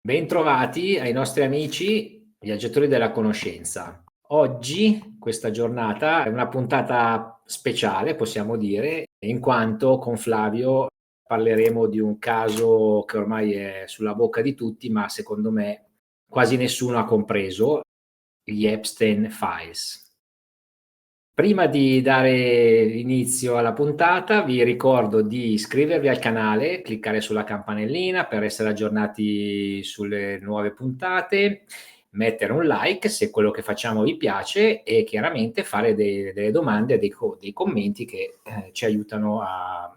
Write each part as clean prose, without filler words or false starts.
Bentrovati ai nostri amici viaggiatori della conoscenza. Oggi, questa giornata, è una puntata speciale, possiamo dire, in quanto con Flavio parleremo di un caso che ormai è sulla bocca di tutti, ma secondo me quasi nessuno ha compreso, gli Epstein Files. Prima di dare inizio alla puntata, vi ricordo di iscrivervi al canale, cliccare sulla campanellina per essere aggiornati sulle nuove puntate, mettere un like se quello che facciamo vi piace e chiaramente fare delle domande e dei commenti che ci aiutano ad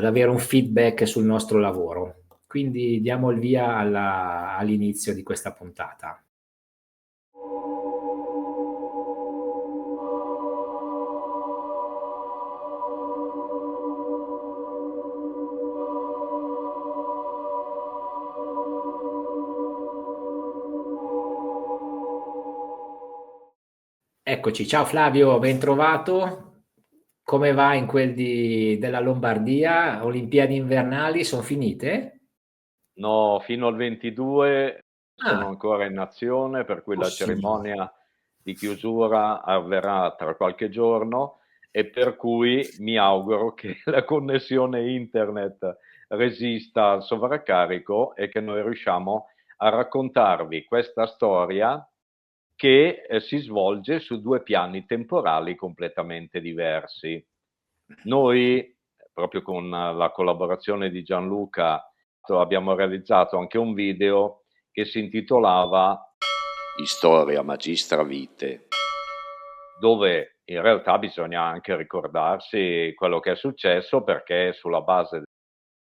avere un feedback sul nostro lavoro. Quindi diamo il via all'inizio di questa puntata. Eccoci, ciao Flavio, ben trovato. Come va in quel della Lombardia? Olimpiadi invernali sono finite? No, fino al 22 sono Ah, ancora in azione, per cui oh la signore. cerimonia di chiusura avverrà tra qualche giorno e per cui mi auguro che la connessione internet resista al sovraccarico e che noi riusciamo a raccontarvi questa storia che si svolge su due piani temporali completamente diversi. Noi, proprio con la collaborazione di Gianluca, abbiamo realizzato anche un video che si intitolava Storia Magistra Vite, dove in realtà bisogna anche ricordarsi quello che è successo, perché sulla base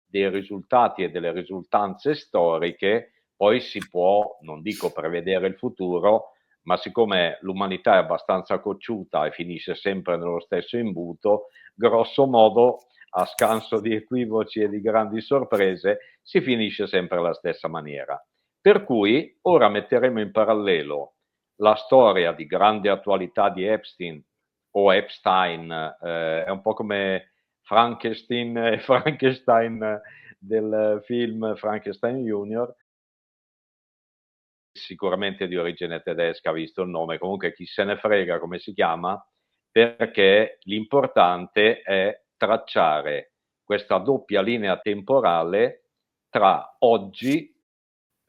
dei risultati e delle risultanze storiche poi si può, non dico prevedere il futuro, ma siccome l'umanità è abbastanza cocciuta e finisce sempre nello stesso imbuto, grosso modo, a scanso di equivoci e di grandi sorprese, si finisce sempre alla stessa maniera. Per cui ora metteremo in parallelo la storia di grande attualità di Epstein o Epstein, è un po' come Frankenstein e Frankenstein del film Frankenstein Junior, sicuramente di origine tedesca, visto il nome, comunque chi se ne frega come si chiama, perché l'importante è tracciare questa doppia linea temporale tra oggi,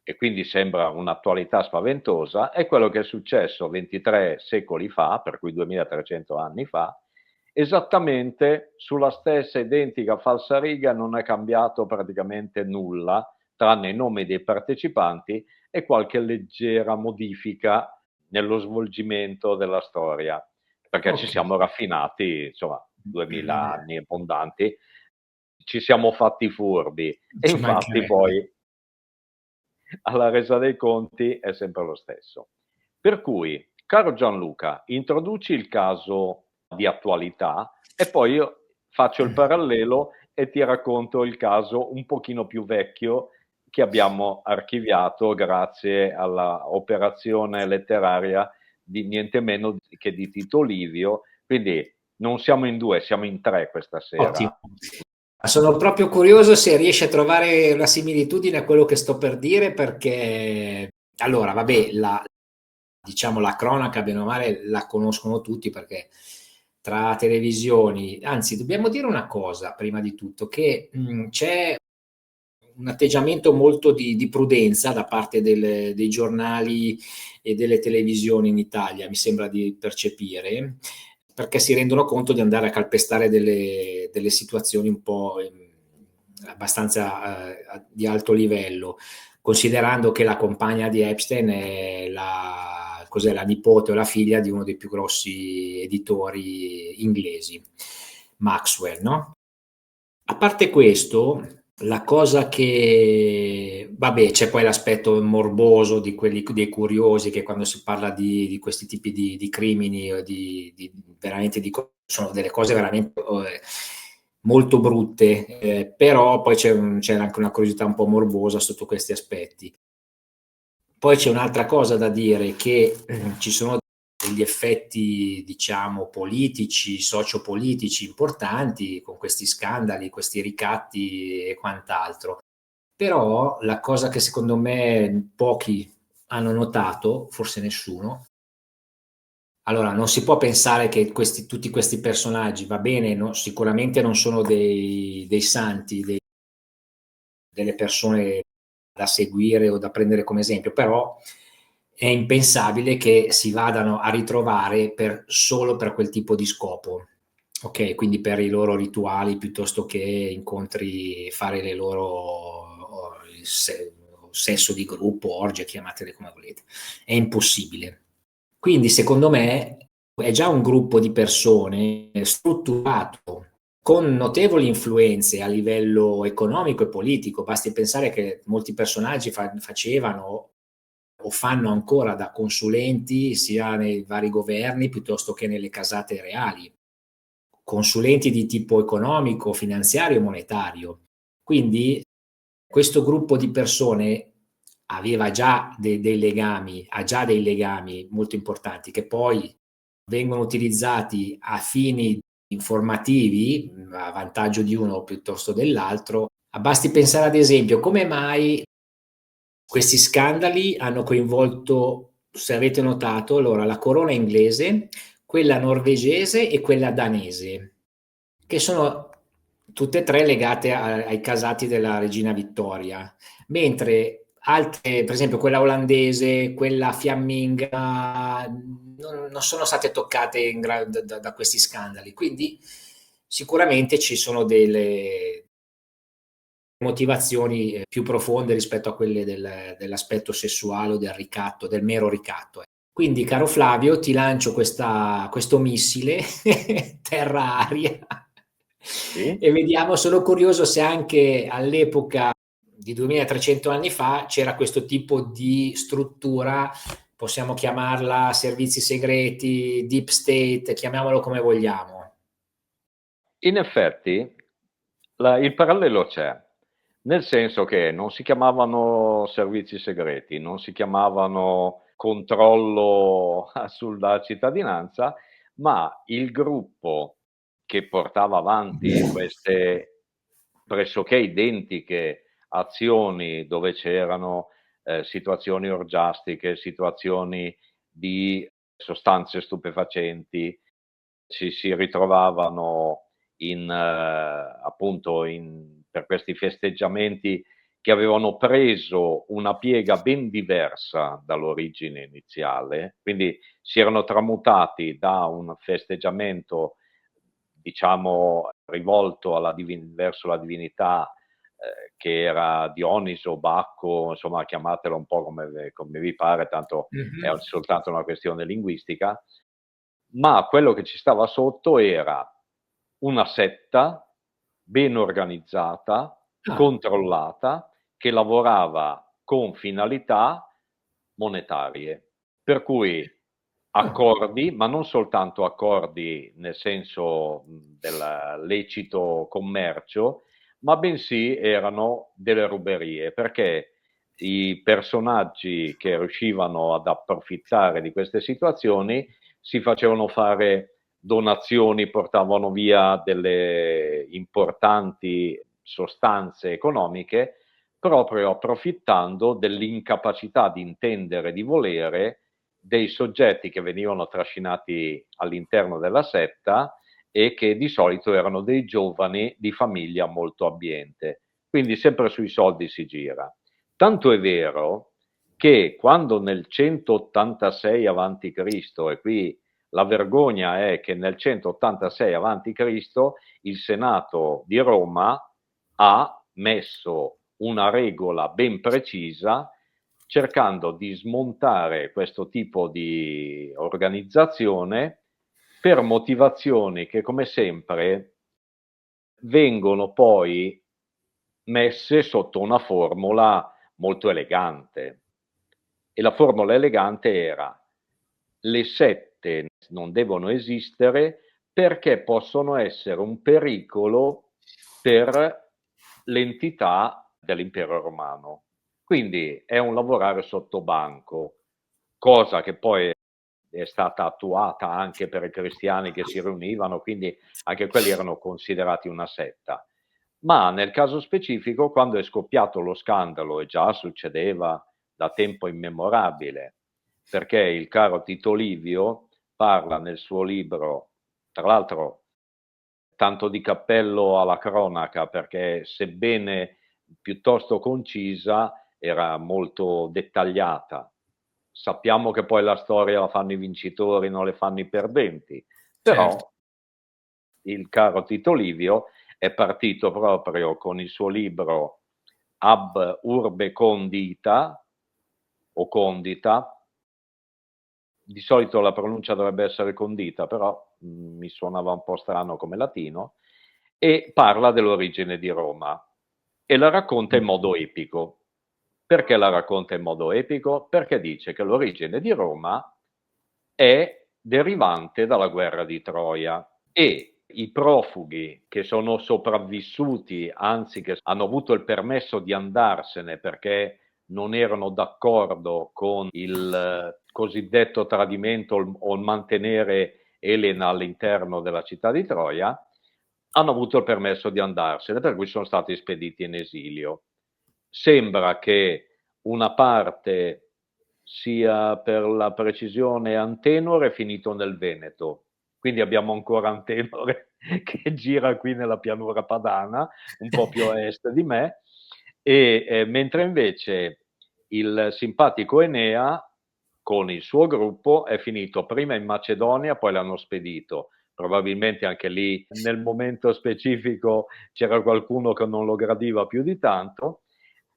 e quindi sembra un'attualità spaventosa, e quello che è successo 23 secoli fa, per cui 2300 anni fa, esattamente sulla stessa identica falsariga, non è cambiato praticamente nulla, tranne i nomi dei partecipanti e qualche leggera modifica nello svolgimento della storia, perché ci Ok. siamo raffinati, insomma, 2000 anni abbondanti, ci siamo fatti furbi e Ci infatti mancherebbe. poi alla resa dei conti è sempre lo stesso. Per cui, caro Gianluca, introduci il caso di attualità e poi io faccio il parallelo e ti racconto il caso un pochino più vecchio che abbiamo archiviato grazie alla operazione letteraria di niente meno che di Tito Livio. Quindi non siamo in due, siamo in tre questa Ottimo. sera. Sono proprio curioso se riesci a trovare una similitudine a quello che sto per dire, perché allora, vabbè, diciamo la cronaca, bene o male, la conoscono tutti perché tra televisioni, anzi, dobbiamo dire una cosa prima di tutto, che c'è un atteggiamento molto di prudenza da parte dei giornali e delle televisioni in Italia, mi sembra di percepire, perché si rendono conto di andare a calpestare delle situazioni un po' abbastanza di alto livello, considerando che la compagna di Epstein è cos'è, la nipote o la figlia di uno dei più grossi editori inglesi, Maxwell, no? A parte questo, la cosa che, vabbè, c'è poi l'aspetto morboso di quelli, dei curiosi, che quando si parla di questi tipi di crimini o veramente sono delle cose veramente molto brutte, però poi c'è anche una curiosità un po' morbosa sotto questi aspetti. Poi c'è un'altra cosa da dire, che ci sono degli effetti, diciamo, politici, sociopolitici importanti con questi scandali, questi ricatti e quant'altro. Però la cosa che secondo me pochi hanno notato, forse nessuno, allora non si può pensare che tutti questi personaggi, va bene, sicuramente non sono dei santi, delle persone da seguire o da prendere come esempio, però è impensabile che si vadano a ritrovare solo per quel tipo di scopo. Ok, quindi per i loro rituali piuttosto che incontri, fare le loro sesso di gruppo, orge, chiamatele come volete. È impossibile. Quindi secondo me è già un gruppo di persone strutturato con notevoli influenze a livello economico e politico. Basti pensare che molti personaggi facevano o fanno ancora da consulenti sia nei vari governi piuttosto che nelle casate reali, consulenti di tipo economico, finanziario e monetario. Quindi questo gruppo di persone aveva già dei legami, ha già dei legami molto importanti che poi vengono utilizzati a fini informativi, a vantaggio di uno piuttosto dell'altro. Basti pensare ad esempio come mai questi scandali hanno coinvolto, se avete notato, allora la corona inglese, quella norvegese e quella danese, che sono tutte e tre legate ai casati della regina Vittoria, mentre altre, per esempio quella olandese, quella fiamminga, non sono state toccate da questi scandali. Quindi sicuramente ci sono delle motivazioni più profonde rispetto a quelle dell'aspetto sessuale o del ricatto, del mero ricatto. Quindi, caro Flavio, ti lancio questo missile terra-aria Sì? e vediamo, sono curioso se anche all'epoca di 2300 anni fa c'era questo tipo di struttura, possiamo chiamarla servizi segreti, deep state, chiamiamolo come vogliamo. In effetti, il parallelo c'è, nel senso che non si chiamavano servizi segreti, non si chiamavano controllo sulla cittadinanza, ma il gruppo che portava avanti queste pressoché identiche azioni dove c'erano situazioni orgiastiche, situazioni di sostanze stupefacenti, ci si ritrovavano appunto per questi festeggiamenti che avevano preso una piega ben diversa dall'origine iniziale, quindi si erano tramutati da un festeggiamento, diciamo, rivolto verso la divinità che era Dioniso, Bacco, insomma, chiamatelo un po' come vi pare, tanto è Mhm. soltanto una questione linguistica, ma quello che ci stava sotto era una setta ben organizzata, Ah, controllata, che lavorava con finalità monetarie. Per cui ah. accordi, ma non soltanto accordi nel senso del lecito commercio, ma bensì erano delle ruberie, perché i personaggi che riuscivano ad approfittare di queste situazioni si facevano fare donazioni, portavano via delle importanti sostanze economiche, proprio approfittando dell'incapacità di intendere e di volere dei soggetti che venivano trascinati all'interno della setta e che di solito erano dei giovani di famiglia molto abbiente. Quindi sempre sui soldi si gira. Tanto è vero che quando nel 186 a.C., e qui la vergogna è che nel 186 a.C. il Senato di Roma ha messo una regola ben precisa cercando di smontare questo tipo di organizzazione per motivazioni che, come sempre, vengono poi messe sotto una formula molto elegante. E la formula elegante era: le sette non devono esistere perché possono essere un pericolo per l'entità dell'impero romano. Quindi è un lavorare sotto banco, cosa che poi è stata attuata anche per i cristiani che si riunivano, quindi anche quelli erano considerati una setta. Ma nel caso specifico, quando è scoppiato lo scandalo, e già succedeva da tempo immemorabile, perché il caro Tito Livio parla nel suo libro, tra l'altro tanto di cappello alla cronaca, perché sebbene piuttosto concisa, era molto dettagliata. Sappiamo che poi la storia la fanno i vincitori, non le fanno i perdenti, Certo. però il caro Tito Livio è partito proprio con il suo libro Ab Urbe Condita o Condita. Di solito la pronuncia dovrebbe essere condita, però mi suonava un po' strano come latino, e parla dell'origine di Roma e la racconta in modo epico. Perché la racconta in modo epico? Perché dice che l'origine di Roma è derivante dalla guerra di Troia e i profughi che sono sopravvissuti, anzi che hanno avuto il permesso di andarsene perché non erano d'accordo con il cosiddetto tradimento o il mantenere Elena all'interno della città di Troia, hanno avuto il permesso di andarsene, per cui sono stati spediti in esilio. Sembra che una parte sia, per la precisione, Antenore, finito nel Veneto. Quindi abbiamo ancora Antenore che gira qui nella pianura padana, un po' più a est di me, mentre invece il simpatico Enea con il suo gruppo è finito prima in Macedonia, poi l'hanno spedito. Probabilmente anche lì nel momento specifico c'era qualcuno che non lo gradiva più di tanto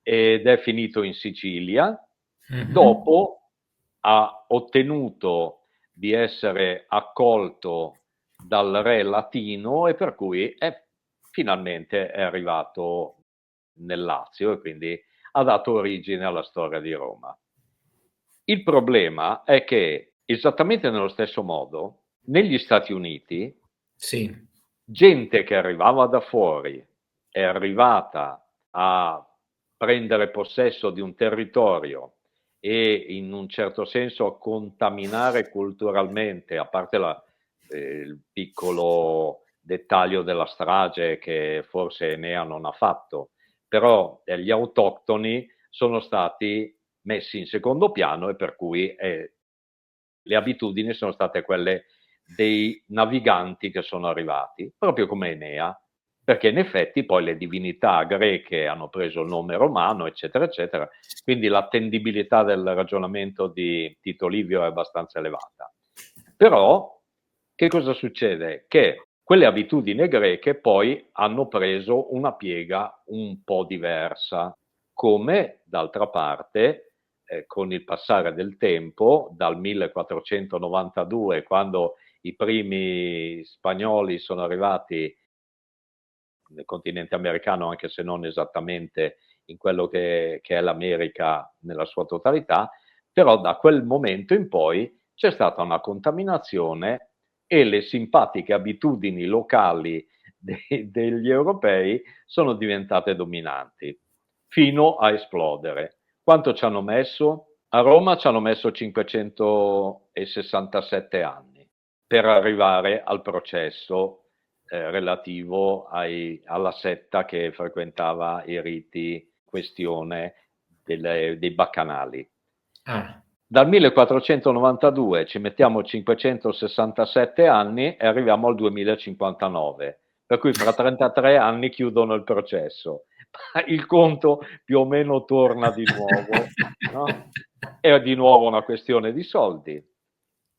ed è finito in Sicilia. Mhm. Dopo ha ottenuto di essere accolto dal re latino e per cui finalmente è arrivato nel Lazio e quindi ha dato origine alla storia di Roma. Il problema è che esattamente nello stesso modo negli Stati Uniti Sì. gente che arrivava da fuori è arrivata a prendere possesso di un territorio e in un certo senso a contaminare culturalmente, a parte il piccolo dettaglio della strage che forse Enea non ha fatto, però gli autoctoni sono stati messi in secondo piano e per cui le abitudini sono state quelle dei naviganti che sono arrivati, proprio come Enea, perché in effetti poi le divinità greche hanno preso il nome romano, eccetera, eccetera, quindi l'attendibilità del ragionamento di Tito Livio è abbastanza elevata. Però che cosa succede? Che quelle abitudini greche poi hanno preso una piega un po' diversa, come d'altra parte con il passare del tempo, dal 1492, quando i primi spagnoli sono arrivati nel continente americano, anche se non esattamente in quello che è l'America nella sua totalità, però da quel momento in poi c'è stata una contaminazione e le simpatiche abitudini locali degli europei sono diventate dominanti, fino a esplodere. Quanto ci hanno messo? A Roma ci hanno messo 567 anni per arrivare al processo relativo alla setta che frequentava i riti questione dei baccanali. Ah, Dal 1492 ci mettiamo 567 anni e arriviamo al 2059, per cui fra 33 anni chiudono il processo. Il conto più o meno torna di nuovo, no? È di nuovo una questione di soldi.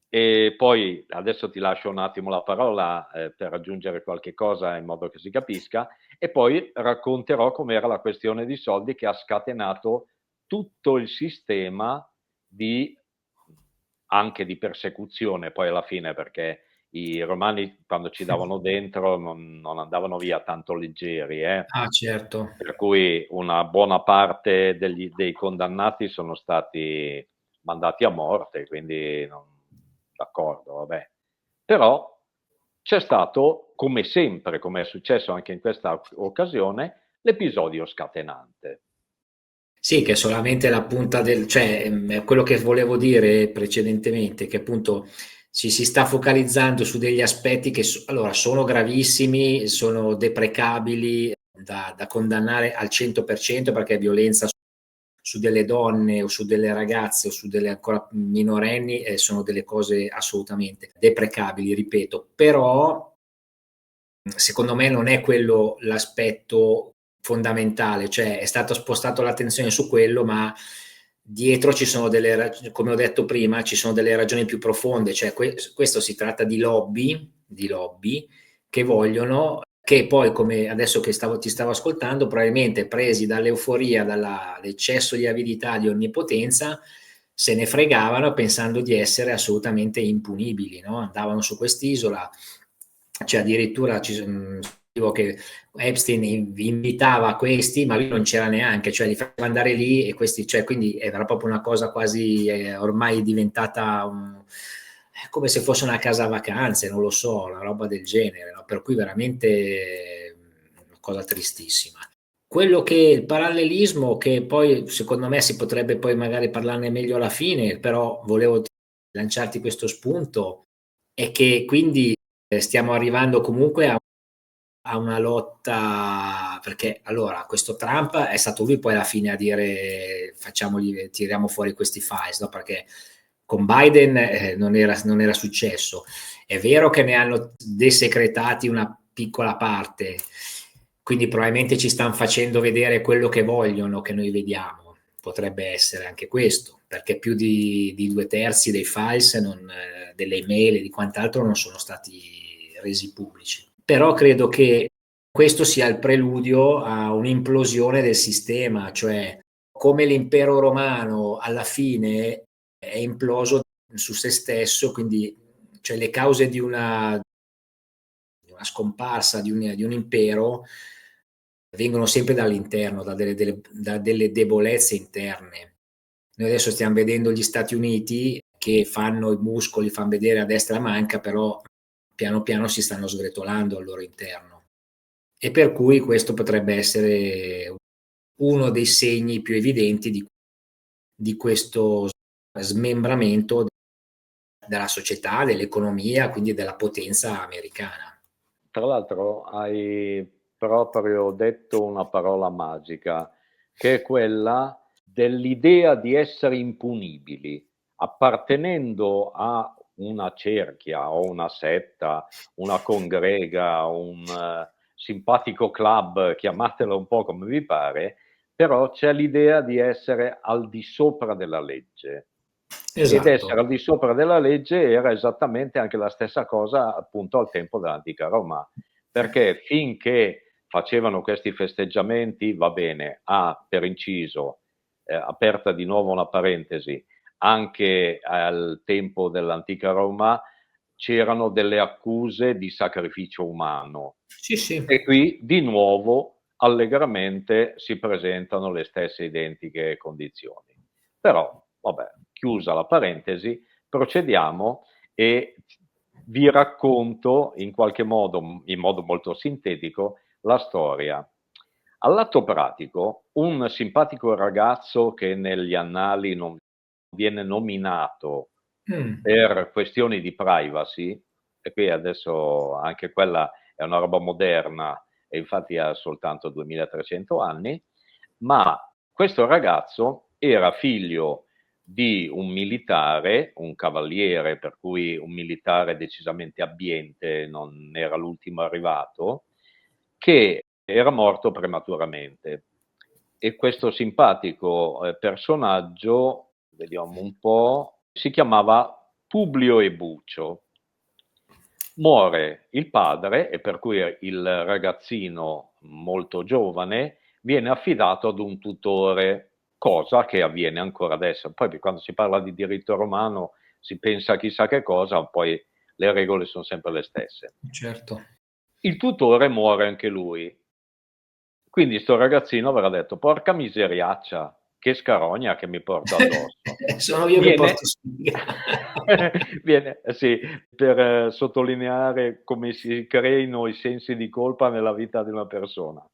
E poi adesso ti lascio un attimo la parola per aggiungere qualche cosa in modo che si capisca, e poi racconterò com'era la questione di soldi che ha scatenato tutto il sistema di, anche di persecuzione poi alla fine, perché i romani quando ci davano dentro non andavano via tanto leggeri, ah, certo. per cui una buona parte dei condannati sono stati mandati a morte, quindi d'accordo, vabbè. Però c'è stato, come sempre, come è successo anche in questa occasione, l'episodio scatenante. Sì, che è solamente la punta del, cioè, è quello che volevo dire precedentemente, che appunto ci si sta focalizzando su degli aspetti che allora sono gravissimi, sono deprecabili, da condannare al 100% perché violenza su delle donne o su delle ragazze o su delle ancora minorenni sono delle cose assolutamente deprecabili, ripeto, però secondo me non è quello l'aspetto fondamentale, cioè è stato spostato l'attenzione su quello, ma dietro ci sono delle ragioni, come ho detto prima, ci sono delle ragioni più profonde, cioè questo si tratta di lobby che vogliono, che poi come adesso che ti stavo ascoltando, probabilmente presi dall'euforia, dall'eccesso di avidità, di onnipotenza, se ne fregavano pensando di essere assolutamente impunibili, no? Andavano su quest'isola, cioè addirittura che Epstein invitava questi, ma lui non c'era neanche, cioè li faceva andare lì e questi, cioè quindi era proprio una cosa quasi ormai diventata come se fosse una casa vacanze, non lo so, una roba del genere, no? Per cui veramente una cosa tristissima. Quello che il parallelismo, che poi secondo me si potrebbe poi magari parlarne meglio alla fine, però volevo lanciarti questo spunto, è che quindi stiamo arrivando comunque a una lotta, perché allora questo Trump è stato lui poi alla fine a dire tiriamo fuori questi files, no? Perché con Biden non era successo. È vero che ne hanno desecretati una piccola parte, quindi probabilmente ci stanno facendo vedere quello che vogliono che noi vediamo. Potrebbe essere anche questo, perché più di 2/3 dei files, delle email e di quant'altro non sono stati resi pubblici. Però credo che questo sia il preludio a un'implosione del sistema, cioè come l'impero romano alla fine è imploso su se stesso, quindi cioè le cause di una scomparsa di un impero vengono sempre dall'interno, da delle debolezze interne. Noi adesso stiamo vedendo gli Stati Uniti che fanno i muscoli, fanno vedere a destra e a manca, però piano piano si stanno sgretolando al loro interno. E per cui questo potrebbe essere uno dei segni più evidenti di questo smembramento della società, dell'economia, quindi della potenza americana. Tra l'altro hai proprio detto una parola magica, che è quella dell'idea di essere impunibili, appartenendo a una cerchia o una setta, una congrega, un simpatico club, chiamatelo un po' come vi pare, però c'è l'idea di essere al di sopra della legge. Ed Esatto. essere al di sopra della legge era esattamente anche la stessa cosa appunto al tempo dell'antica Roma, perché finché facevano questi festeggiamenti, va bene, per inciso, aperta di nuovo una parentesi, anche al tempo dell'antica Roma c'erano delle accuse di sacrificio umano Sì, sì. e qui di nuovo allegramente si presentano le stesse identiche condizioni. Però, vabbè, chiusa la parentesi, procediamo e vi racconto in qualche modo, in modo molto sintetico, la storia. All'atto pratico, un simpatico ragazzo che negli annali non viene nominato Mm. per questioni di privacy, e qui adesso anche quella è una roba moderna e infatti ha soltanto 2300 anni, ma questo ragazzo era figlio di un militare, un cavaliere, per cui un militare decisamente abbiente, non era l'ultimo arrivato, che era morto prematuramente. E questo simpatico personaggio, vediamo un po', si chiamava Publio Ebucio. Muore il padre e per cui il ragazzino molto giovane viene affidato ad un tutore, cosa che avviene ancora adesso. Poi quando si parla di diritto romano si pensa a chissà che cosa, poi le regole sono sempre le stesse. Certo. Il tutore muore anche lui. Quindi sto ragazzino avrà detto, porca miseriaccia, che scarogna che mi porta addosso. Sono io che Viene, porto sfiga. viene sì, per sottolineare come si creino i sensi di colpa nella vita di una persona.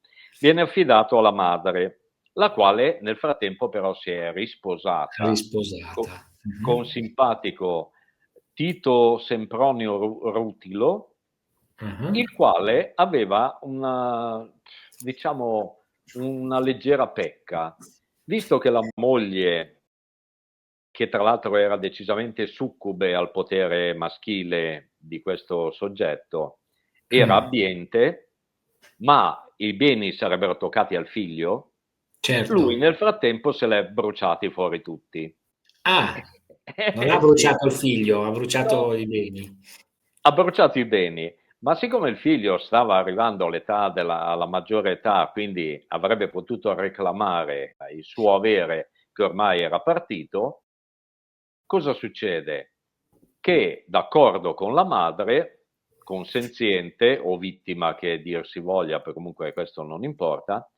Viene affidato alla madre, la quale nel frattempo però si è risposata Risposata. con Mhm. simpatico Tito Sempronio Rutilo, Mhm. il quale aveva una diciamo, una leggera pecca, visto che la moglie, che tra l'altro era decisamente succube al potere maschile di questo soggetto, era abbiente, ma i beni sarebbero toccati al figlio, lui certo. nel frattempo se li è bruciati fuori tutti. Ah, non ha Sì, bruciato il figlio, ha bruciato no, i beni. ha bruciato i beni, ma siccome il figlio stava arrivando alla maggiore età, quindi avrebbe potuto reclamare il suo avere che ormai era partito, cosa succede? Che d'accordo con la madre, consenziente o vittima che dir si voglia, perché comunque questo non importa,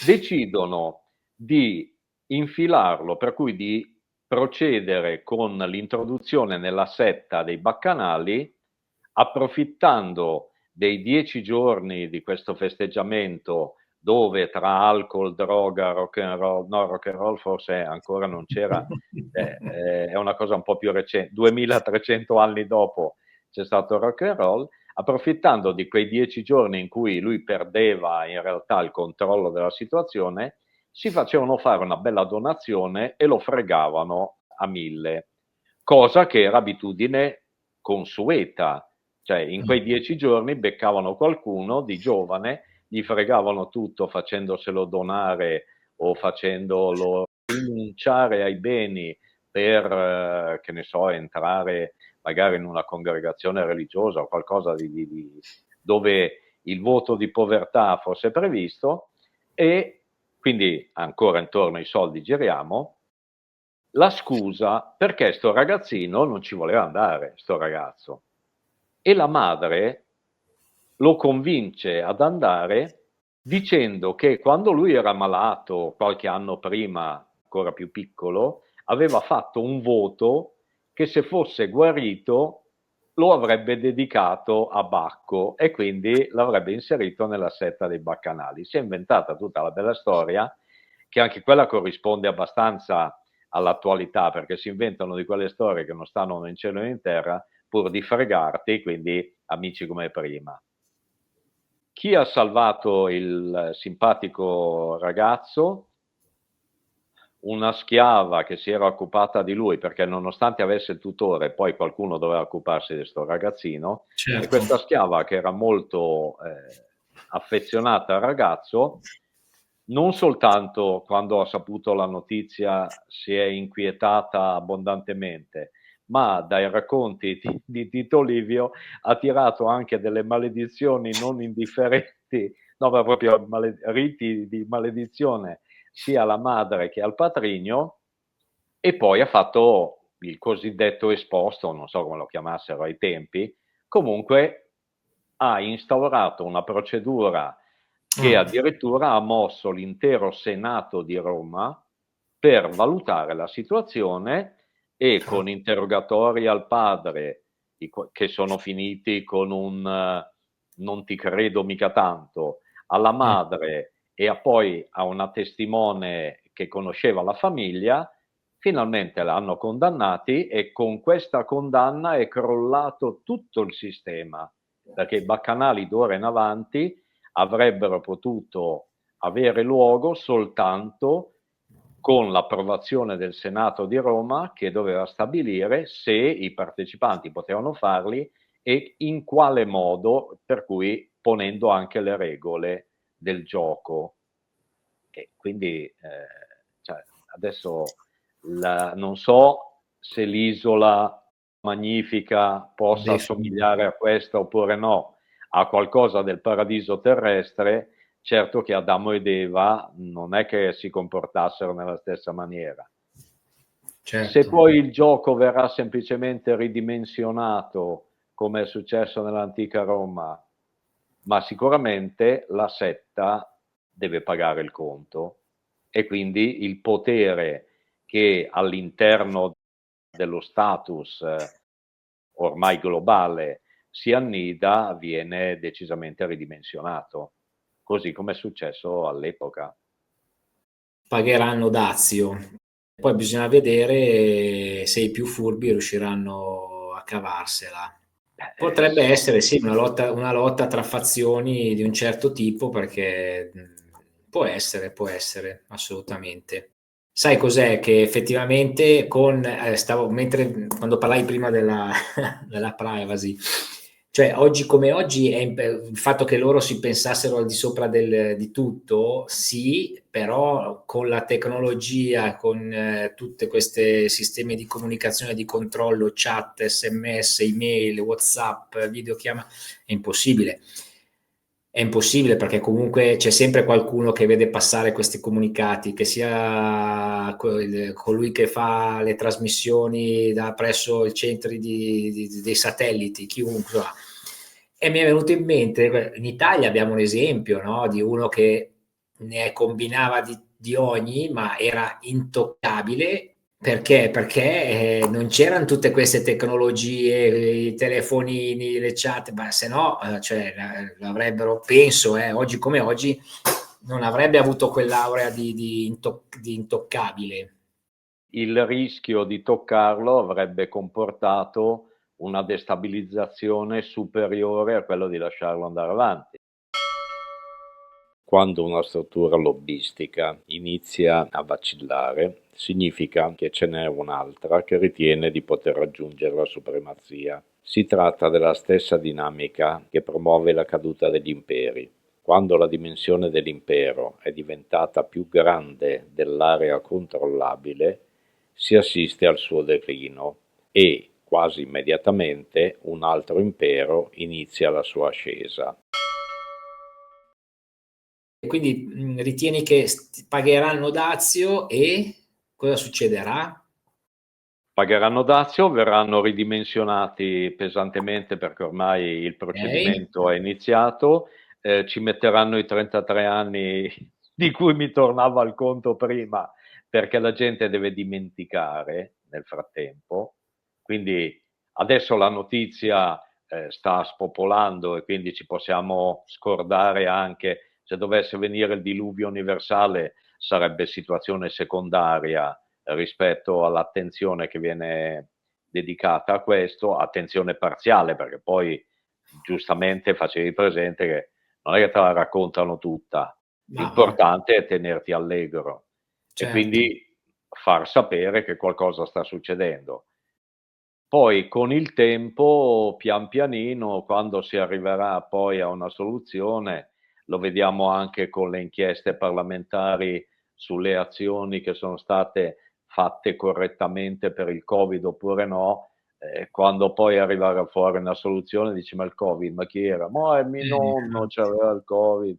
decidono di infilarlo, per cui di procedere con l'introduzione nella setta dei baccanali, approfittando dei 10 giorni di questo festeggiamento dove tra alcol, droga, rock and roll, no, rock and roll forse ancora non c'era, è una cosa un po' più recente, 2300 anni dopo c'è stato il rock and roll, approfittando di quei 10 giorni in cui lui perdeva in realtà il controllo della situazione, si facevano fare una bella donazione e lo fregavano a 1000, cosa che era abitudine consueta, cioè in quei 10 giorni beccavano qualcuno di giovane, gli fregavano tutto facendoselo donare o facendolo rinunciare ai beni per, che ne so, entrare magari in una congregazione religiosa o qualcosa dove il voto di povertà fosse previsto, e quindi ancora intorno ai soldi giriamo, la scusa perché sto ragazzino non ci voleva andare, sto ragazzo. E la madre lo convince ad andare dicendo che quando lui era malato qualche anno prima, ancora più piccolo, aveva fatto un voto che se fosse guarito lo avrebbe dedicato a Bacco e quindi l'avrebbe inserito nella setta dei baccanali. Si è inventata tutta la bella storia, che anche quella corrisponde abbastanza all'attualità, perché si inventano di quelle storie che non stanno né in cielo né in terra, pur di fregarti, quindi amici come prima. Chi ha salvato il simpatico ragazzo? Una schiava che si era occupata di lui, perché nonostante avesse il tutore, poi qualcuno doveva occuparsi di questo ragazzino, e Certo. questa schiava, che era molto affezionata al ragazzo, non soltanto quando ha saputo la notizia si è inquietata abbondantemente, ma dai racconti di Tito Livio ha tirato anche delle maledizioni non indifferenti, no, ma proprio riti di maledizione sia alla madre che al patrigno, e poi ha fatto il cosiddetto esposto, non so come lo chiamassero ai tempi, comunque ha instaurato una procedura che Ah, addirittura ha mosso l'intero Senato di Roma per valutare la situazione, e con interrogatori al padre che sono finiti con un non ti credo mica tanto, alla madre e poi a una testimone che conosceva la famiglia, finalmente l'hanno condannati, e con questa condanna è crollato tutto il sistema, perché i baccanali d'ora in avanti avrebbero potuto avere luogo soltanto con l'approvazione del Senato di Roma, che doveva stabilire se i partecipanti potevano farli e in quale modo, per cui ponendo anche le regole del gioco. E quindi cioè, adesso non so se l'isola magnifica possa assomigliare a questa oppure no, a qualcosa del paradiso terrestre. Certo che Adamo ed Eva non è che si comportassero nella stessa maniera. Se certo. poi il gioco verrà semplicemente ridimensionato, come è successo nell'antica Roma, ma sicuramente la setta deve pagare il conto, e quindi il potere che all'interno dello status ormai globale si annida viene decisamente ridimensionato, così come è successo all'epoca. Pagheranno dazio. Poi bisogna vedere se i più furbi riusciranno a cavarsela. Potrebbe essere sì una lotta tra fazioni di un certo tipo, perché può essere, assolutamente. Sai cos'è? Che effettivamente quando parlai prima della, della privacy, cioè oggi come oggi il fatto che loro si pensassero al di sopra di tutto, sì, però con la tecnologia, con tutte queste sistemi di comunicazione, di controllo, chat, SMS, email, WhatsApp, videochiama, è impossibile. È impossibile perché comunque c'è sempre qualcuno che vede passare questi comunicati, che sia colui che fa le trasmissioni da presso i centri dei satelliti, chiunque. Insomma. E mi è venuto in mente, in Italia abbiamo un esempio, no, di uno che ne combinava di ogni, ma era intoccabile. Perché? Perché non c'erano tutte queste tecnologie, i telefonini, le chat, ma se no, cioè, l'avrebbero, penso, oggi come oggi, non avrebbe avuto quell'aurea di intoccabile. Il rischio di toccarlo avrebbe comportato una destabilizzazione superiore a quello di lasciarlo andare avanti. Quando una struttura lobbistica inizia a vacillare, significa che ce n'è un'altra che ritiene di poter raggiungere la supremazia. Si tratta della stessa dinamica che promuove la caduta degli imperi. Quando la dimensione dell'impero è diventata più grande dell'area controllabile, si assiste al suo declino e, quasi immediatamente, un altro impero inizia la sua ascesa. E quindi ritieni che pagheranno dazio e cosa succederà? Pagheranno dazio, verranno ridimensionati pesantemente perché ormai il Ok? procedimento è iniziato, ci metteranno i 33 anni di cui mi tornava il conto prima, perché la gente deve dimenticare nel frattempo. Quindi adesso la notizia sta spopolando e quindi ci possiamo scordare anche se dovesse venire il diluvio universale, sarebbe situazione secondaria rispetto all'attenzione che viene dedicata a questo, attenzione parziale, perché poi giustamente facevi presente che non è che te la raccontano tutta, Ma l'importante è tenerti allegro e certo. quindi far sapere che qualcosa sta succedendo. Poi con il tempo, pian pianino, quando si arriverà poi a una soluzione, lo vediamo anche con le inchieste parlamentari sulle azioni che sono state fatte correttamente per il Covid oppure no, quando poi arriva fuori una soluzione dici: "Ma il Covid, ma chi era?" "Ma mio nonno Infatti. c'aveva il Covid."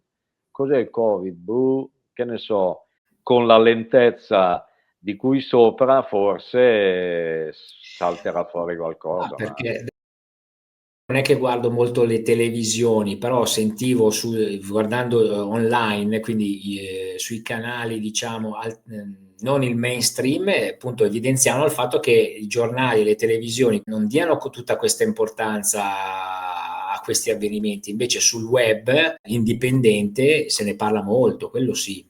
"Cos'è il Covid?" "Boh, che ne so." Con la lentezza di cui sopra forse salterà fuori qualcosa, ma Perché non è che guardo molto le televisioni, però sentivo guardando online, quindi sui canali, diciamo, non il mainstream, appunto evidenziavano il fatto che i giornali e le televisioni non diano tutta questa importanza a questi avvenimenti, invece sul web indipendente se ne parla molto, quello sì.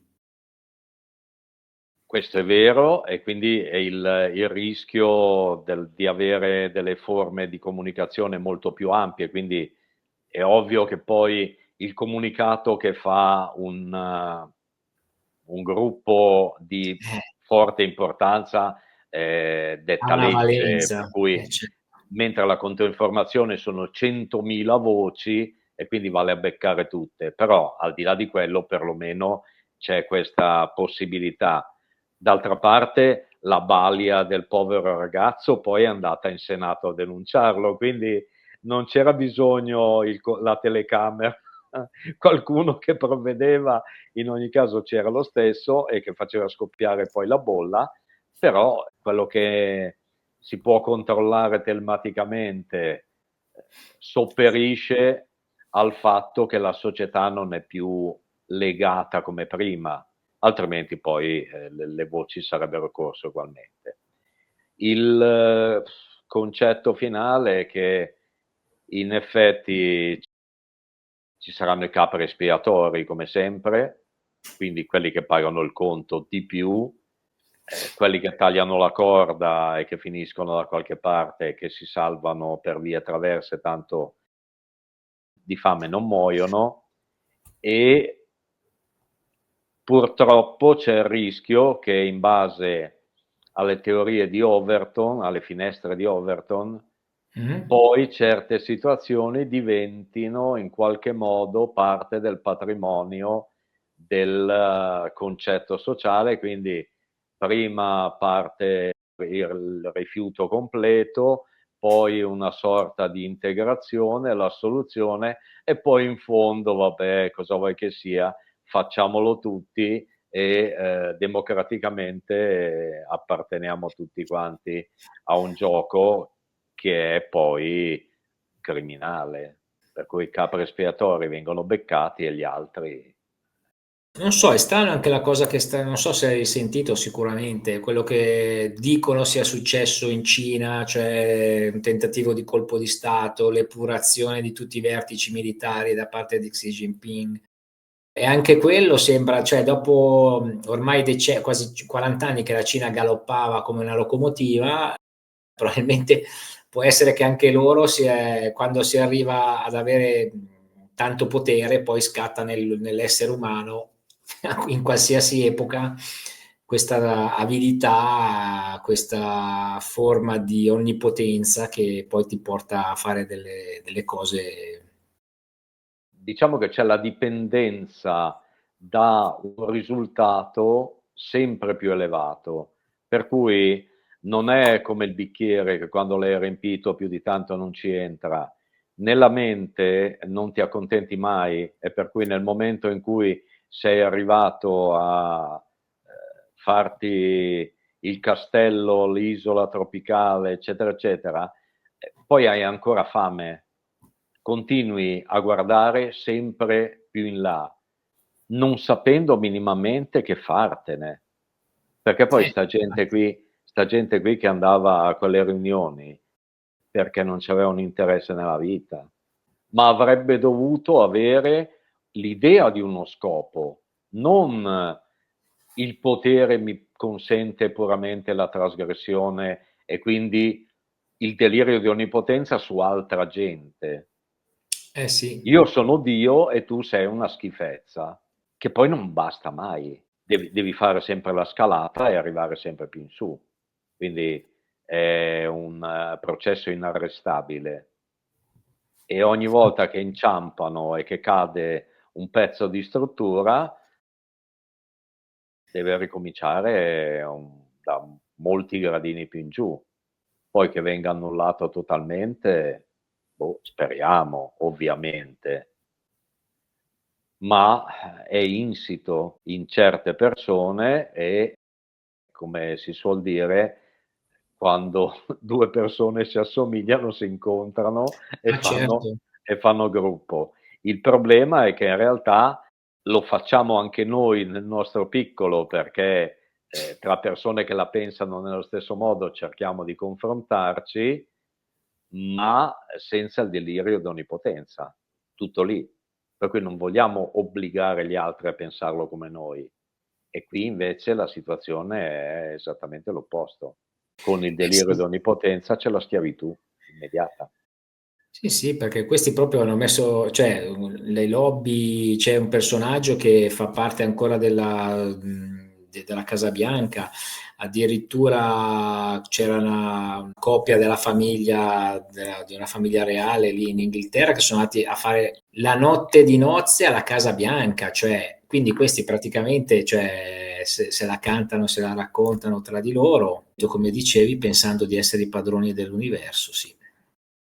questo è vero e quindi è il rischio di avere delle forme di comunicazione molto più ampie, quindi è ovvio che poi il comunicato che fa un gruppo di Eh, forte importanza ha detta una legge, per valenza, cui certo. mentre la controinformazione sono 100.000 voci e quindi vale a beccare tutte, però al di là di quello perlomeno c'è questa possibilità. D'altra parte la balia del povero ragazzo poi è andata in Senato a denunciarlo, quindi non c'era bisogno la telecamera, qualcuno che provvedeva, in ogni caso c'era lo stesso e che faceva scoppiare poi la bolla, però quello che si può controllare telematicamente sopperisce al fatto che la società non è più legata come prima, altrimenti poi le voci sarebbero corse ugualmente. Il concetto finale è che in effetti ci saranno i capri espiatori come sempre, quindi quelli che pagano il conto di più, quelli che tagliano la corda e che finiscono da qualche parte e che si salvano per vie traverse, tanto di fame non muoiono, e purtroppo c'è il rischio che, in base alle teorie di Overton, alle finestre di Overton, Mm. poi certe situazioni diventino in qualche modo parte del patrimonio del concetto sociale, quindi prima parte il rifiuto completo, poi una sorta di integrazione, la soluzione, e poi in fondo, vabbè, cosa vuoi che sia, facciamolo tutti e democraticamente apparteniamo tutti quanti a un gioco che è poi criminale, per cui i capri espiatori vengono beccati e gli altri. Non so, è strano anche la cosa che sta, non so se hai sentito sicuramente, quello che dicono sia successo in Cina, cioè un tentativo di colpo di Stato, l'epurazione di tutti i vertici militari da parte di Xi Jinping. E anche quello sembra, cioè dopo ormai quasi 40 anni che la Cina galoppava come una locomotiva, probabilmente può essere che anche loro quando si arriva ad avere tanto potere, poi scatta nell'essere umano in qualsiasi epoca questa avidità, questa forma di onnipotenza che poi ti porta a fare delle cose. Diciamo che c'è la dipendenza da un risultato sempre più elevato, per cui non è come il bicchiere che quando l'hai riempito più di tanto non ci entra. Nella mente non ti accontenti mai, e per cui nel momento in cui sei arrivato a farti il castello, l'isola tropicale, eccetera, eccetera, poi hai ancora fame, continui a guardare sempre più in là, non sapendo minimamente che fartene, perché poi sta gente qui che andava a quelle riunioni perché non c'aveva un interesse nella vita, ma avrebbe dovuto avere l'idea di uno scopo, non il potere mi consente puramente la trasgressione e quindi il delirio di onnipotenza su altra gente. Eh sì. Io sono Dio e tu sei una schifezza, che poi non basta mai. Devi fare sempre la scalata e arrivare sempre più in su. Quindi è un processo inarrestabile. E ogni volta che inciampano e che cade un pezzo di struttura, deve ricominciare da molti gradini più in giù. Poi che venga annullato totalmente, boh, speriamo, ovviamente, ma è insito in certe persone e, come si suol dire, quando due persone si assomigliano, si incontrano Ah, certo. e fanno gruppo. Il problema è che in realtà lo facciamo anche noi nel nostro piccolo, perché tra persone che la pensano nello stesso modo cerchiamo di confrontarci, ma senza il delirio di onnipotenza. Tutto lì. Per cui non vogliamo obbligare gli altri a pensarlo come noi. E qui invece la situazione è esattamente l'opposto. Con il delirio Sì. di onnipotenza c'è la schiavitù immediata. Sì, sì, perché questi proprio hanno messo, cioè, le lobby, c'è un personaggio che fa parte ancora della Casa Bianca, addirittura c'era una coppia della famiglia, di una famiglia reale lì in Inghilterra che sono andati a fare la notte di nozze alla Casa Bianca, cioè, quindi questi praticamente, cioè, se la cantano, se la raccontano tra di loro, come dicevi, pensando di essere i padroni dell'universo, sì.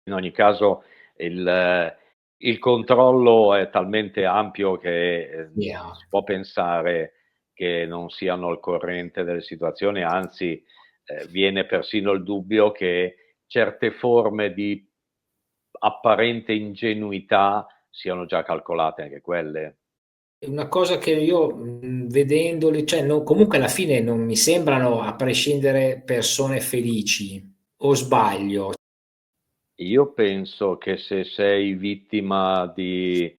In ogni caso il controllo è talmente ampio che non Yeah. si può pensare che non siano al corrente delle situazioni, anzi viene persino il dubbio che certe forme di apparente ingenuità siano già calcolate anche quelle. Una cosa che io, vedendoli, cioè comunque alla fine non mi sembrano, a prescindere, persone felici, o sbaglio? Io penso che se sei vittima del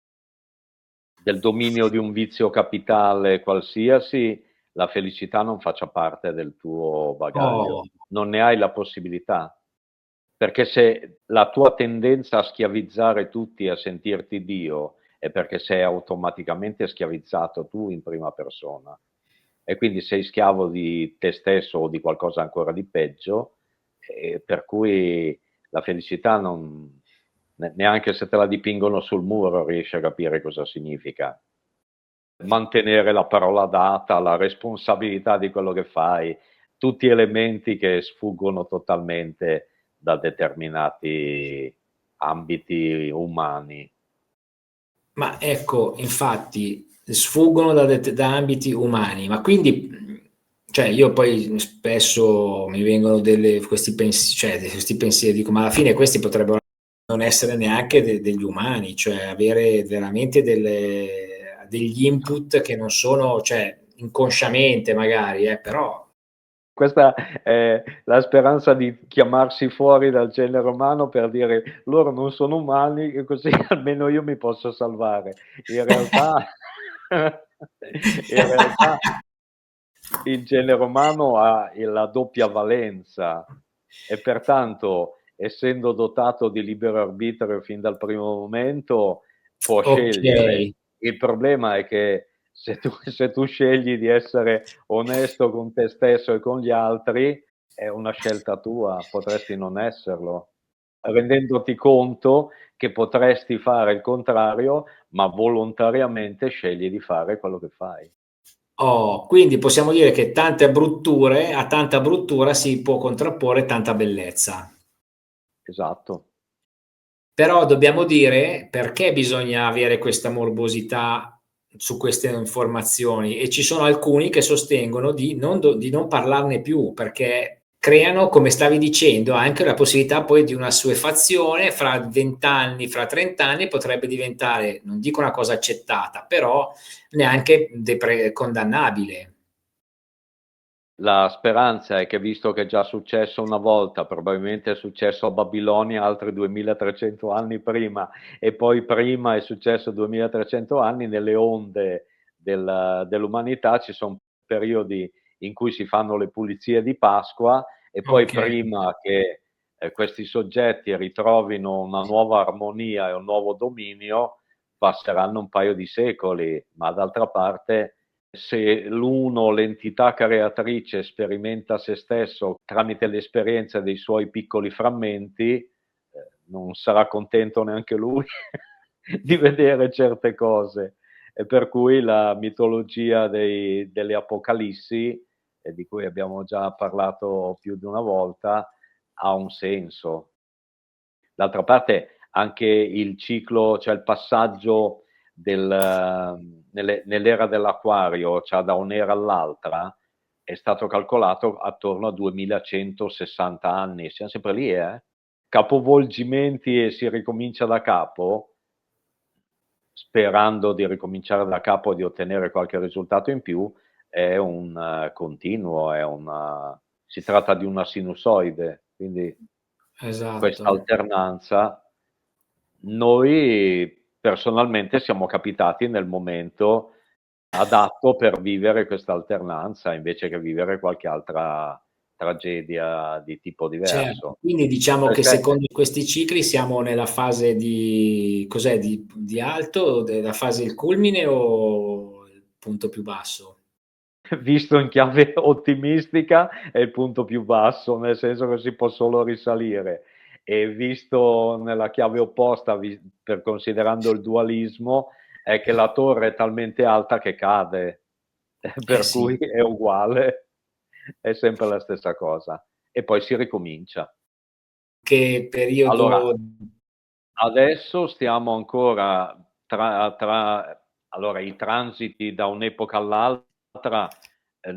dominio di un vizio capitale qualsiasi, la felicità non faccia parte del tuo bagaglio, Oh, non ne hai la possibilità, perché se la tua tendenza a schiavizzare tutti e a sentirti Dio è perché sei automaticamente schiavizzato tu in prima persona e quindi sei schiavo di te stesso o di qualcosa ancora di peggio, per cui la felicità non, neanche se te la dipingono sul muro riesci a capire cosa significa. Mantenere la parola data, la responsabilità di quello che fai, tutti elementi che sfuggono totalmente da determinati ambiti umani. ma ecco, infatti, sfuggono da ambiti umani, ma quindi, cioè, io poi spesso mi vengono questi pensieri, dico, ma alla fine questi potrebbero non essere neanche degli umani, cioè avere veramente degli input che non sono, cioè, inconsciamente magari, però. Questa è la speranza di chiamarsi fuori dal genere umano per dire loro non sono umani e così almeno io mi posso salvare. In realtà, in realtà il genere umano ha la doppia valenza e pertanto, essendo dotato di libero arbitrio fin dal primo momento, può Ok. scegliere. Il problema è che se tu scegli di essere onesto con te stesso e con gli altri, è una scelta tua, potresti non esserlo, rendendoti conto che potresti fare il contrario, ma volontariamente scegli di fare quello che fai. Oh, quindi possiamo dire che a tanta bruttura si può contrapporre tanta bellezza. Esatto. Però dobbiamo dire perché bisogna avere questa morbosità su queste informazioni e ci sono alcuni che sostengono di non parlarne più perché creano, come stavi dicendo, anche la possibilità poi di una assuefazione fra 20 anni, fra 30 anni potrebbe diventare, non dico una cosa accettata, però neanche condannabile. La speranza è che, visto che è già successo una volta, probabilmente è successo a Babilonia altri 2300 anni prima, e poi prima è successo 2300 anni, nelle onde dell'umanità ci sono periodi in cui si fanno le pulizie di Pasqua e poi Ok. prima che questi soggetti ritrovino una nuova armonia e un nuovo dominio, passeranno un paio di secoli, ma d'altra parte se l'uno, l'entità creatrice, sperimenta se stesso tramite l'esperienza dei suoi piccoli frammenti, non sarà contento neanche lui di vedere certe cose. E per cui la mitologia delle Apocalissi, di cui abbiamo già parlato più di una volta, ha un senso. D'altra parte anche il ciclo, cioè il passaggio nell'era dell'Aquario, cioè da un'era all'altra, è stato calcolato attorno a 2160 anni. Siamo sempre lì, eh? Capovolgimenti e si ricomincia da capo, sperando di ricominciare da capo e di ottenere qualche risultato in più, è un continuo, si tratta di una sinusoide, quindi questa Esatto. alternanza. Noi personalmente siamo capitati nel momento adatto per vivere questa alternanza, invece che vivere qualche altra tragedia di tipo Certo, diverso. quindi diciamo che Perché secondo questi cicli siamo nella fase di cos'è, di alto, della fase del culmine o il punto più basso? visto in chiave ottimistica è il punto più basso, nel senso che si può solo risalire, e visto nella chiave opposta, per considerando il dualismo, è che la torre è talmente alta che cade, Eh per sì, cui è uguale, è sempre la stessa cosa. E poi si ricomincia. che Allora, periodo. adesso stiamo ancora allora, i transiti da un'epoca all'altra,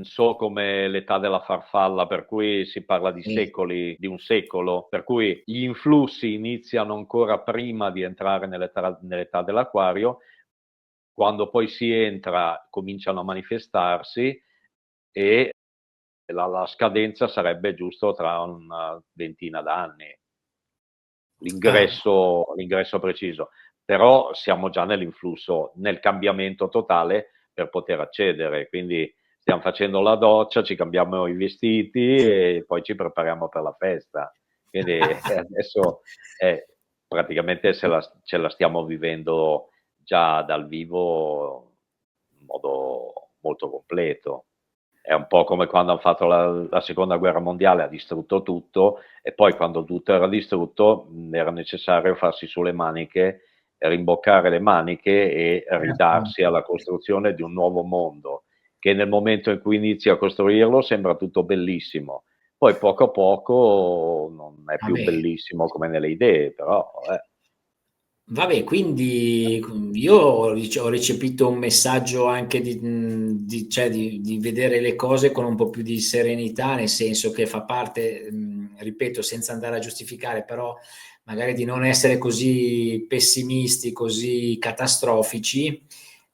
so come l'età della farfalla, per cui si parla di Sì, secoli, di un secolo, per cui gli influssi iniziano ancora prima di entrare nell'età dell'acquario, quando poi si entra cominciano a manifestarsi e la scadenza sarebbe giusto tra una ventina d'anni, ah, l'ingresso preciso, però siamo già nell'influsso, nel cambiamento totale per poter accedere, quindi stiamo facendo la doccia, ci cambiamo i vestiti e poi ci prepariamo per la festa. Quindi adesso praticamente ce la stiamo vivendo già dal vivo in modo molto completo. È un po' come quando hanno fatto la seconda guerra mondiale, ha distrutto tutto, e poi quando tutto era distrutto era necessario farsi sulle maniche, rimboccare le maniche e Certo. ridarsi alla costruzione di un nuovo mondo, che nel momento in cui inizi a costruirlo sembra tutto bellissimo. Poi poco a poco non è più Vabbè. bellissimo come nelle idee, però Vabbè, quindi io ho recepito un messaggio anche cioè di vedere le cose con un po' più di serenità, nel senso che fa parte, ripeto, senza andare a giustificare, però magari di non essere così pessimisti, così catastrofici,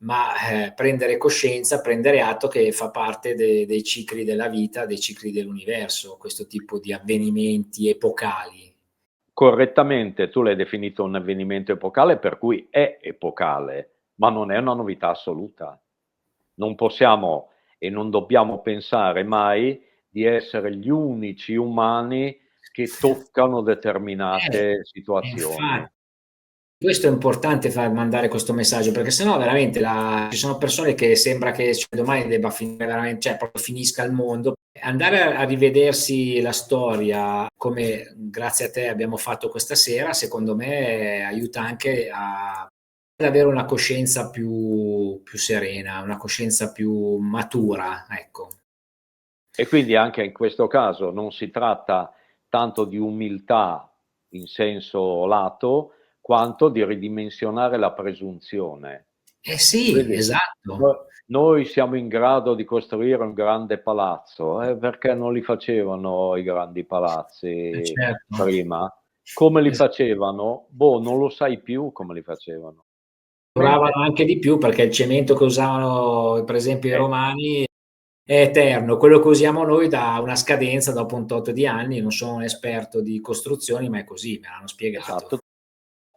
ma prendere coscienza, prendere atto che fa parte dei cicli della vita, dei cicli dell'universo, questo tipo di avvenimenti epocali. correttamente tu l'hai definito un avvenimento epocale, per cui è epocale, ma non è una novità assoluta. Non possiamo e non dobbiamo pensare mai di essere gli unici umani che toccano determinate situazioni. Infatti. Questo è importante far mandare questo messaggio, perché sennò veramente ci sono persone che sembra che cioè, domani debba finire veramente, cioè proprio finisca il mondo. Andare a rivedersi la storia come grazie a te abbiamo fatto questa sera, secondo me aiuta anche ad avere una coscienza più serena, una coscienza più matura, ecco. E quindi anche in questo caso non si tratta tanto di umiltà in senso lato, quanto di ridimensionare la presunzione. Eh sì, Vedi, esatto. noi siamo in grado di costruire un grande palazzo, perché non li facevano i grandi palazzi Certo. prima? Come li Es facevano? Boh, non lo sai più come li facevano. Duravano anche di più perché il cemento che usavano per esempio i Eh, romani è eterno, quello che usiamo noi ha una scadenza dopo un tot di anni, non sono un esperto di costruzioni, ma è così, me l'hanno spiegato. esatto.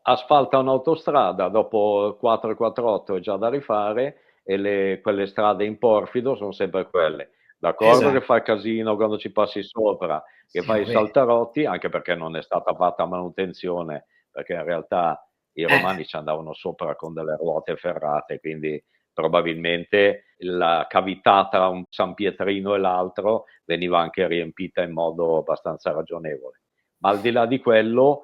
Asfalta un'autostrada, dopo 448 è già da rifare e quelle strade in porfido sono sempre quelle. D'accordo che Esatto, fa casino quando ci passi sopra, che sì fai i vabbè. saltarotti, anche perché non è stata fatta manutenzione, perché in realtà i Eh, romani ci andavano sopra con delle ruote ferrate, quindi probabilmente la cavità tra un San Pietrino e l'altro veniva anche riempita in modo abbastanza ragionevole. Ma al di là di quello,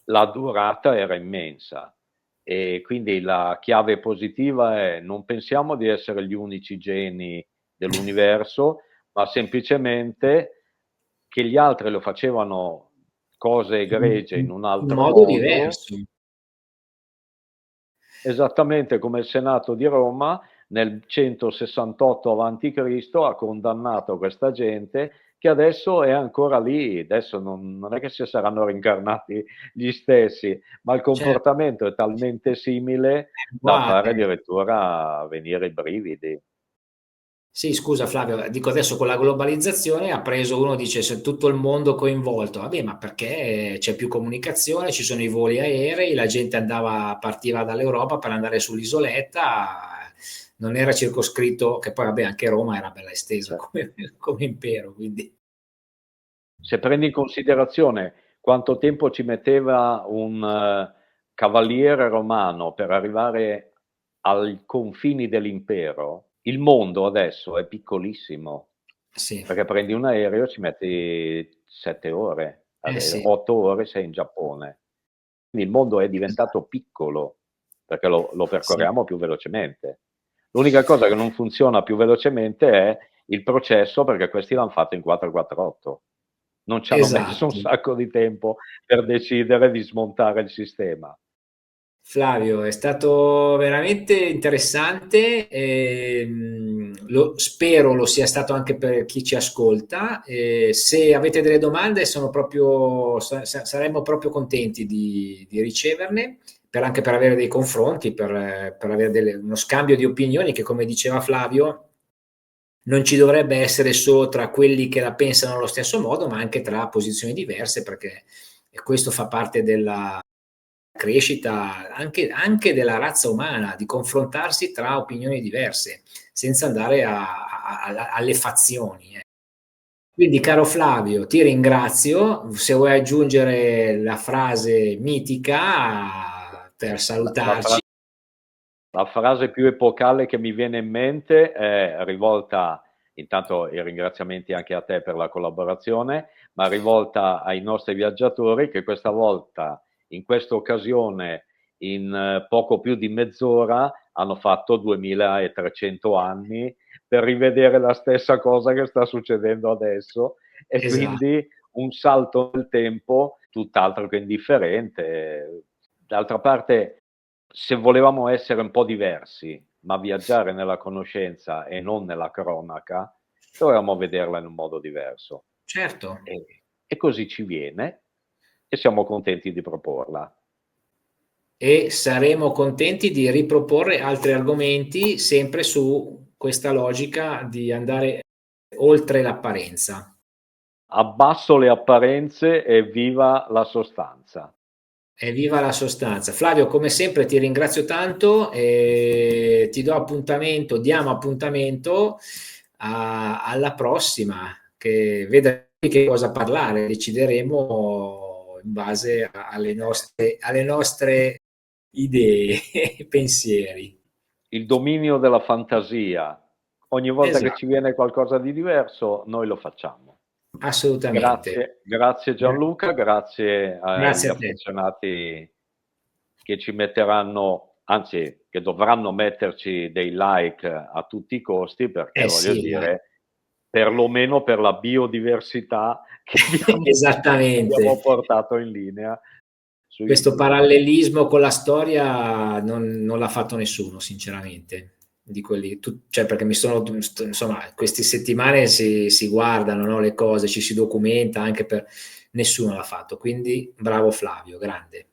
la durata era immensa e quindi la chiave positiva è: non pensiamo di essere gli unici geni dell'universo, ma semplicemente che gli altri lo facevano cose egregie in un in altro modo modo, diverso. esattamente come il Senato di Roma nel 168 avanti Cristo ha condannato questa gente, che adesso è ancora lì. Adesso non è che si saranno reincarnati gli stessi, ma il Cer comportamento è talmente simile è da fare uguale. addirittura venire i brividi. Sì, scusa Flavio, dico adesso con la globalizzazione ha preso uno dice se tutto il mondo coinvolto, vabbè, ma perché c'è più comunicazione, ci sono i voli aerei, la gente partiva dall'Europa per andare sull'isoletta, non era circoscritto, che poi vabbè anche Roma era bella estesa Cioè, come impero, quindi se prendi in considerazione quanto tempo ci metteva un cavaliere romano per arrivare ai confini dell'impero, il mondo adesso è piccolissimo, sì, perché prendi un aereo ci metti 7 ore, eh sì, 8 ore sei in Giappone. Quindi il mondo è diventato esatto, piccolo, perché lo sì, percorriamo più velocemente. L'unica cosa che non funziona più velocemente è il processo, perché questi l'hanno fatto in 448. Non ci hanno messo un esatto. sacco di tempo per decidere di smontare il sistema. Flavio, è stato veramente interessante, spero lo sia stato anche per chi ci ascolta. Se avete delle domande saremmo proprio contenti di riceverne, anche per avere dei confronti, per avere uno scambio di opinioni che, come diceva Flavio, non ci dovrebbe essere solo tra quelli che la pensano allo stesso modo, ma anche tra posizioni diverse, perché questo fa parte crescita anche della razza umana, di confrontarsi tra opinioni diverse, senza andare alle fazioni. Quindi, caro Flavio, ti ringrazio. Se vuoi aggiungere la frase mitica per salutarci. La frase più epocale che mi viene in mente è rivolta, intanto i ringraziamenti anche a te per la collaborazione, ma rivolta ai nostri viaggiatori che questa volta, in questa occasione, in poco più di mezz'ora, hanno fatto 2300 anni per rivedere la stessa cosa che sta succedendo adesso e Esatto. quindi un salto nel tempo tutt'altro che indifferente. D'altra parte, se volevamo essere un po' diversi, ma viaggiare nella conoscenza e non nella cronaca, dovevamo vederla in un modo diverso. Certo. E così ci viene e siamo contenti di proporla. E saremo contenti di riproporre altri argomenti sempre su questa logica di andare oltre l'apparenza. Abbasso le apparenze e viva la sostanza. E viva la sostanza. Flavio, come sempre ti ringrazio tanto e ti do appuntamento, diamo appuntamento alla prossima, che vedremo che cosa parlare, decideremo in base alle nostre idee e pensieri. Il dominio della fantasia. Ogni volta che ci Esatto, viene qualcosa di diverso, noi lo facciamo. assolutamente. Grazie Gianluca, grazie agli Grazie a te. affezionati che ci metteranno, anzi che dovranno metterci dei like a tutti i costi, perché voglio Sì, dai. dire, perlomeno per la biodiversità che abbiamo Esattamente. portato in linea su Questo YouTube. parallelismo con la storia non l'ha fatto nessuno, sinceramente, di quelli, cioè perché insomma, queste settimane si guardano, no, le cose, ci si documenta anche nessuno l'ha fatto, quindi bravo Flavio, grande.